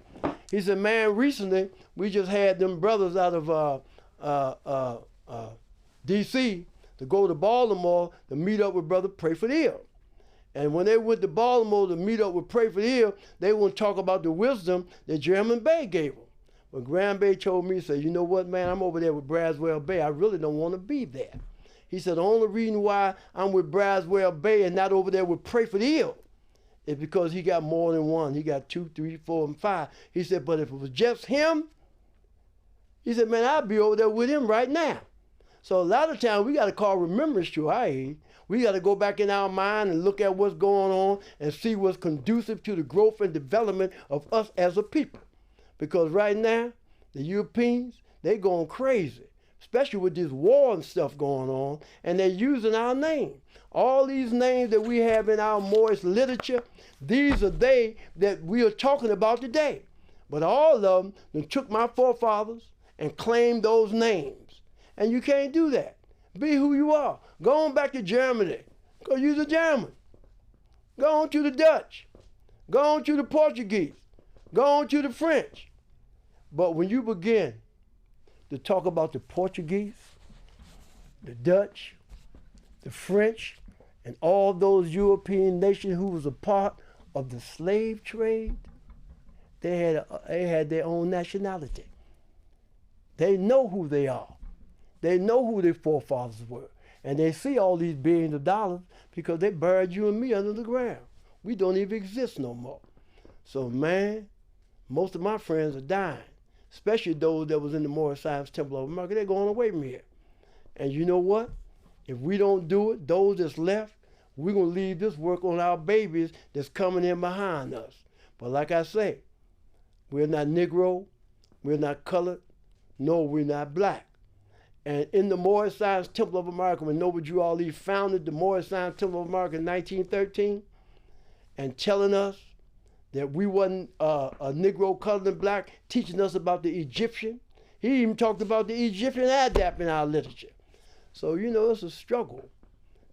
He said, man, recently we just had them brothers out of D.C. to go to Baltimore to meet up with Brother Pray for the Ill. And when they went to Baltimore to meet up with Pray for the Ill, they want to talk about the wisdom that Lynch-Bey gave them. But Lynch-Bey told me, he said, you know what, man, I'm over there with Braswell Bay. I really don't want to be there. He said, the only reason why I'm with Braswell Bay and not over there with Pray for the Ill is because he got more than one. He got 2, 3, 4, and 5. He said, but if it was just him, he said, man, I'd be over there with him right now. So a lot of times we got to call remembrance to our age. We got to go back in our mind and look at what's going on and see what's conducive to the growth and development of us as a people. Because right now, the Europeans, they going crazy, especially with this war and stuff going on, and they're using our name. All these names that we have in our Moorish literature, these are they that we are talking about today. But all of them, they took my forefathers and claimed those names. And you can't do that. Be who you are. Go on back to Germany, because you're a German. Go on to the Dutch. Go on to the Portuguese. Go on to the French. But when you begin to talk about the Portuguese, the Dutch, the French, and all those European nations who was a part of the slave trade, they had their own nationality. They know who they are. They know who their forefathers were. And they see all these billions of dollars because they buried you and me under the ground. We don't even exist no more. So, man, most of my friends are dying, especially those that was in the Moorish Science Temple of America. They're going away from here. And you know what? If we don't do it, those that's left, we're going to leave this work on our babies that's coming in behind us. But like I say, we're not Negro, we're not colored, no, we're not black. And in the Moorish Science Temple of America, when Noble Drew Ali founded the Moorish Science Temple of America in 1913, and telling us that we wasn't a Negro, colored, and black, teaching us about the Egyptian. He even talked about the Egyptian Adap in our literature. So, you know, it's a struggle.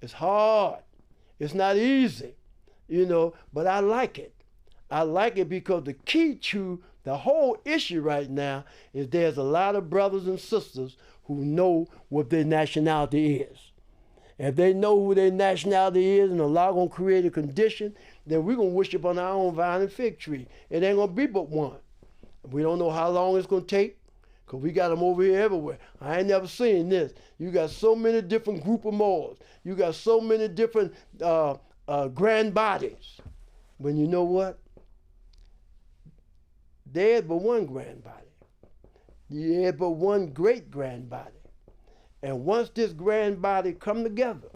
It's hard. It's not easy, you know, but I like it. I like it because the key to the whole issue right now is there's a lot of brothers and sisters who know what their nationality is. If they know who their nationality is and Allah gonna create a condition, then we're gonna worship on our own vine and fig tree. It ain't gonna be but one. We don't know how long it's gonna take, because we got them over here everywhere. I ain't never seen this. You got so many different group of Moors. You got so many different grand bodies. When you know what? There's but one grand body. There's but one great grand body. And once this grand body come together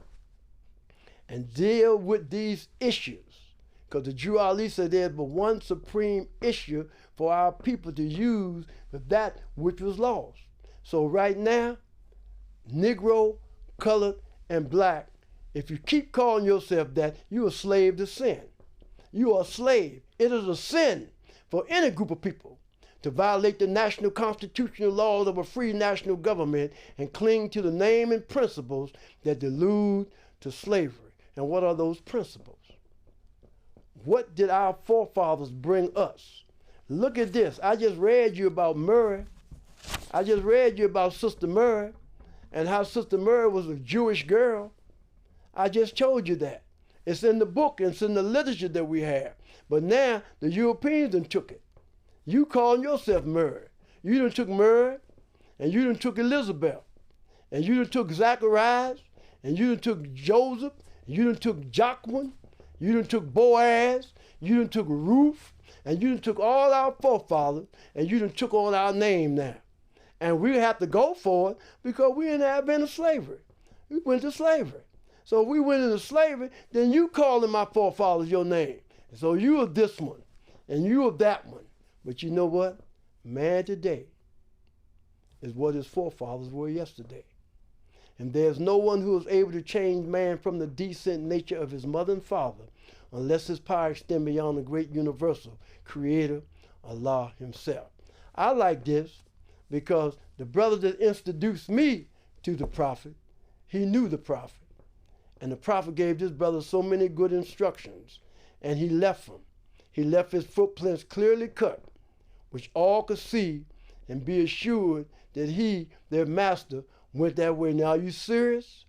and deal with these issues, because the Drew Ali said there's but one supreme issue for our people to use with that which was lost. So right now, Negro, colored, and black, if you keep calling yourself that, you're a slave to sin. You are a slave. It is a sin for any group of people to violate the national constitutional laws of a free national government and cling to the name and principles that delude to slavery. And what are those principles? What did our forefathers bring us? Look at this. I just read you about Murray. I just read you about Sister Murray and how Sister Murray was a Jewish girl. I just told you that. It's in the book, it's in the literature that we have. But now the Europeans done took it. You calling yourself Murray. You done took Murray, and you done took Elizabeth, and you done took Zacharias, and you done took Joseph, and you done took Joaquin, you done took Boaz, you done took Ruth, and you done took all our forefathers, and you done took on our name now. And we have to go for it because we have been in slavery. We went to slavery. So if we went into slavery, then you calling my forefathers your name. So you are this one, and you are that one. But you know what? Man today is what his forefathers were yesterday. And there's no one who is able to change man from the decent nature of his mother and father unless his power extends beyond the great universal creator, Allah himself. I like this because the brother that introduced me to the prophet, he knew the prophet. And the prophet gave this brother so many good instructions, and he left him. He left his footprints clearly cut, which all could see and be assured that he, their master, went that way. Now, are you serious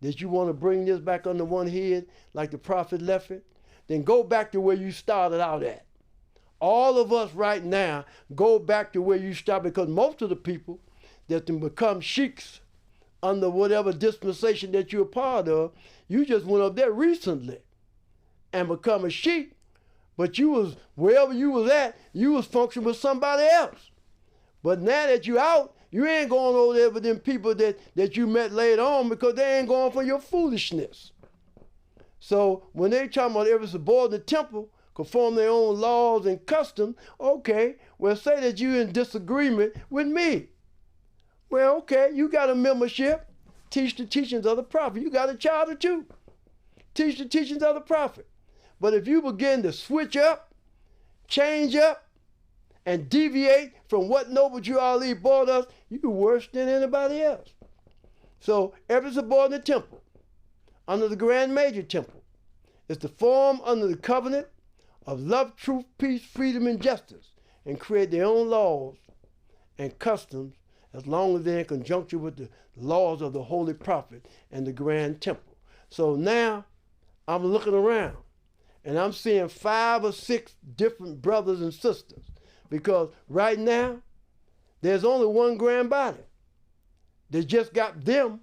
that you want to bring this back under one head like the prophet left it? Then go back to where you started out at. All of us right now go back to where you started, because most of the people that can become sheiks under whatever dispensation that you're a part of, you just went up there recently and become a sheik, but you was, wherever you was at, you was functioning with somebody else. But now that you out, you ain't going over there with them people that you met later on, because they ain't going for your foolishness. So when they talking about every subordinate temple conform their own laws and customs, okay, well, say that you're in disagreement with me. Well, okay, you got a membership, teach the teachings of the prophet. You got a charter too. Teach the teachings of the prophet. But if you begin to switch up, change up, and deviate from what Noble Drew Ali brought us, you're worse than anybody else. So every subordinate temple under the Grand Major Temple is to form under the covenant of love, truth, peace, freedom, and justice, and create their own laws and customs as long as they're in conjunction with the laws of the Holy Prophet and the Grand Temple. So now I'm looking around and I'm seeing 5 or 6 different brothers and sisters, because right now there's only one grand body that just got them,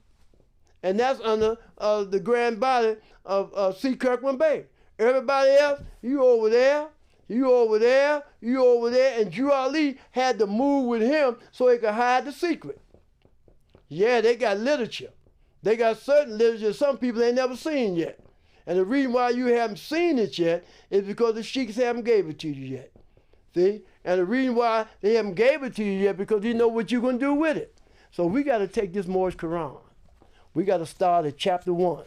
and that's under the grand body of C. Kirkland Bey. Everybody else, you over there, you over there, you over there, and Drew Ali had to move with him so he could hide the secret. Yeah, they got literature. They got certain literature some people ain't never seen yet. And the reason why you haven't seen it yet is because the sheiks haven't gave it to you yet. See? And the reason why they haven't gave it to you yet, because you know what you're going to do with it. So we got to take this Moorish Quran. We got to start at chapter 1.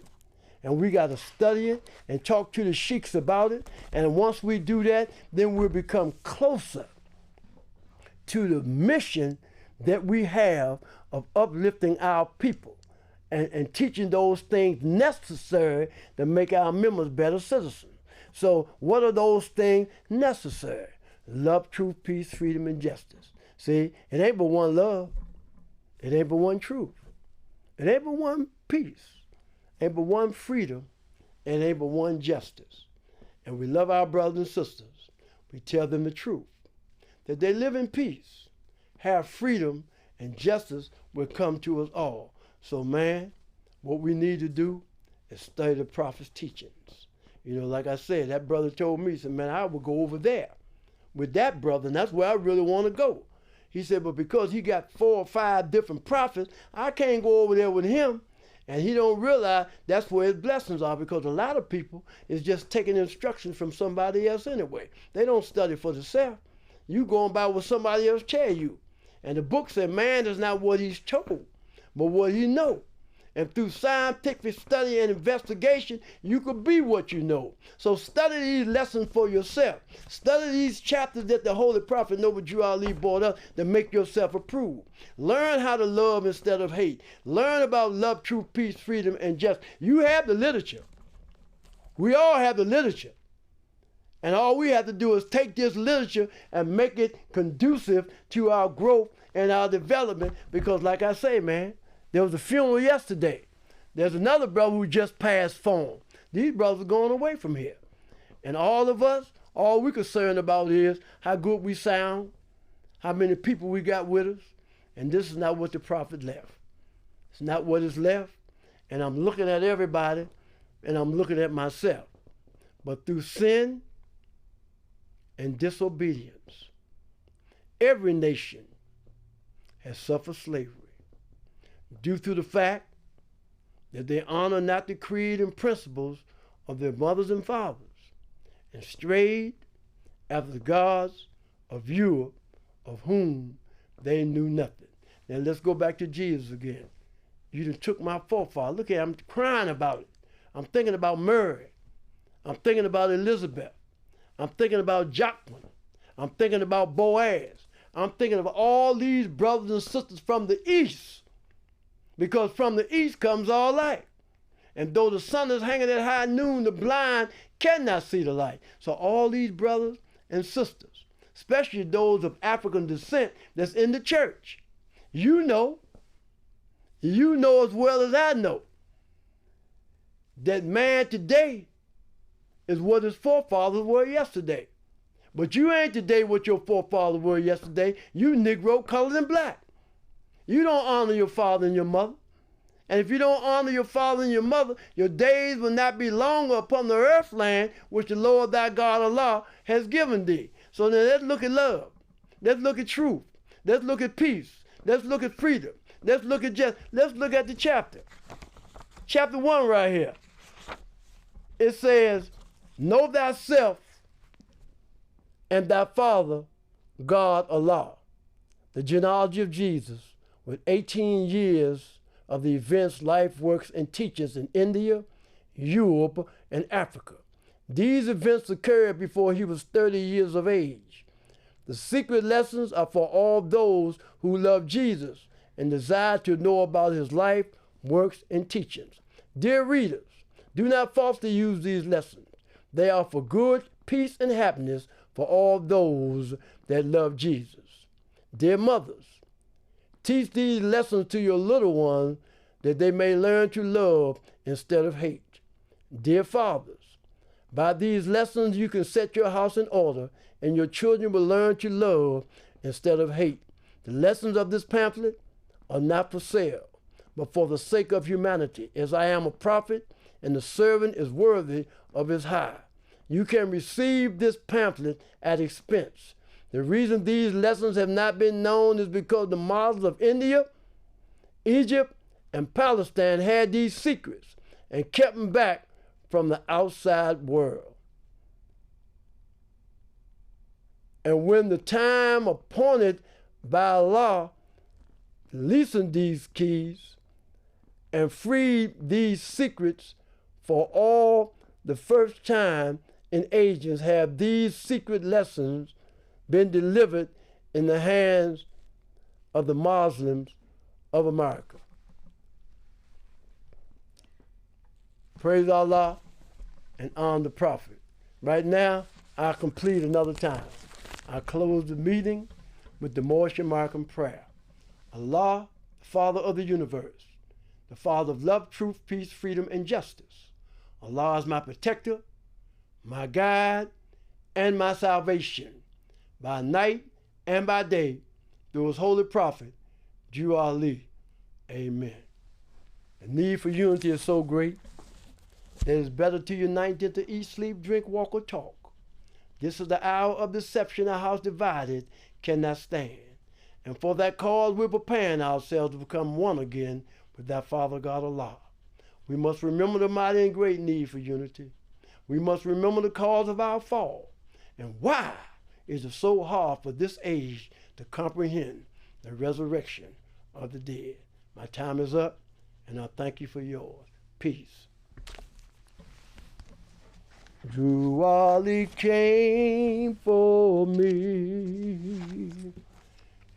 And we got to study it and talk to the sheiks about it. And once we do that, then we'll become closer to the mission that we have of uplifting our people and teaching those things necessary to make our members better citizens. So what are those things necessary? Love, truth, peace, freedom, and justice. See, it ain't but one love. It ain't but one truth. It ain't but one peace. Ain't but one freedom, and ain't but one justice. And we love our brothers and sisters. We tell them the truth, that they live in peace, have freedom, and justice will come to us all. So man, what we need to do is study the prophet's teachings. You know, like I said, that brother told me, he said, man, I will go over there with that brother, and that's where I really want to go. He said, but because he got 4 or 5 different prophets, I can't go over there with him. And he don't realize that's where his blessings are, because a lot of people is just taking instructions from somebody else anyway. They don't study for themselves. You going by what somebody else tell you. And the book said man is not what he's told, but what he know. And through scientific study and investigation, you could be what you know. So study these lessons for yourself. Study these chapters that the Holy Prophet Noble Drew Ali brought up to make yourself approved. Learn how to love instead of hate. Learn about love, truth, peace, freedom, and justice. You have the literature. We all have the literature. And all we have to do is take this literature and make it conducive to our growth and our development, because like I say, man, there was a funeral yesterday. There's another brother who just passed form. These brothers are going away from here. And all of us, all we're concerned about is how good we sound, how many people we got with us. And this is not what the prophet left. It's not what is left. And I'm looking at everybody, and I'm looking at myself. But through sin and disobedience, every nation has suffered slavery, due to the fact that they honor not the creed and principles of their mothers and fathers, and strayed after the gods of Europe, of whom they knew nothing. Now let's go back to Jesus again. You done took my forefather. Look at, I'm crying about it. I'm thinking about Mary. I'm thinking about Elizabeth. I'm thinking about Jacqueline. I'm thinking about Boaz. I'm thinking of all these brothers and sisters from the east, because from the east comes all light. And though the sun is hanging at high noon, the blind cannot see the light. So all these brothers and sisters, especially those of African descent that's in the church, you know as well as I know, that man today is what his forefathers were yesterday. But you ain't today what your forefathers were yesterday. You Negro, colored, and black. You don't honor your father and your mother. And if you don't honor your father and your mother, your days will not be longer upon the earth land which the Lord thy God Allah has given thee. So then let's look at love. Let's look at truth. Let's look at peace. Let's look at freedom. Let's look at let's look at the chapter. Chapter 1 right here. It says, know thyself and thy father, God Allah. The genealogy of Jesus, with 18 years of the events, life, works, and teachings in India, Europe, and Africa. These events occurred before he was 30 years of age. The secret lessons are for all those who love Jesus and desire to know about his life, works, and teachings. Dear readers, do not falsely use these lessons. They are for good, peace, and happiness for all those that love Jesus. Dear mothers, teach these lessons to your little ones that they may learn to love instead of hate. Dear fathers, by these lessons you can set your house in order and your children will learn to love instead of hate. The lessons of this pamphlet are not for sale, but for the sake of humanity, as I am a prophet and the servant is worthy of his hire. You can receive this pamphlet at expense. The reason these lessons have not been known is because the Muslims of India, Egypt, and Palestine had these secrets and kept them back from the outside world. And when the time appointed by Allah loosened these keys and freed these secrets for all, the first time in ages have these secret lessons been delivered in the hands of the Muslims of America. Praise Allah and honor the Prophet. Right now, I complete another time. I close the meeting with the Moorish American prayer. Allah, the Father of the universe, the Father of love, truth, peace, freedom, and justice. Allah is my protector, my guide, and my salvation, by night and by day, through his holy prophet, Jew Ali. Amen. The need for unity is so great that it's better to unite than to eat, sleep, drink, walk, or talk. This is the hour of deception. A house divided cannot stand. And for that cause, we're preparing ourselves to become one again with that Father God Allah. We must remember the mighty and great need for unity. We must remember the cause of our fall. And why is it so hard for this age to comprehend the resurrection of the dead? My time is up, and I thank you for yours. Peace. Drew Ali came for me.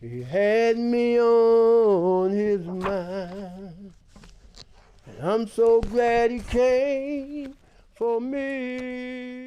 He had me on his mind. And I'm so glad he came for me.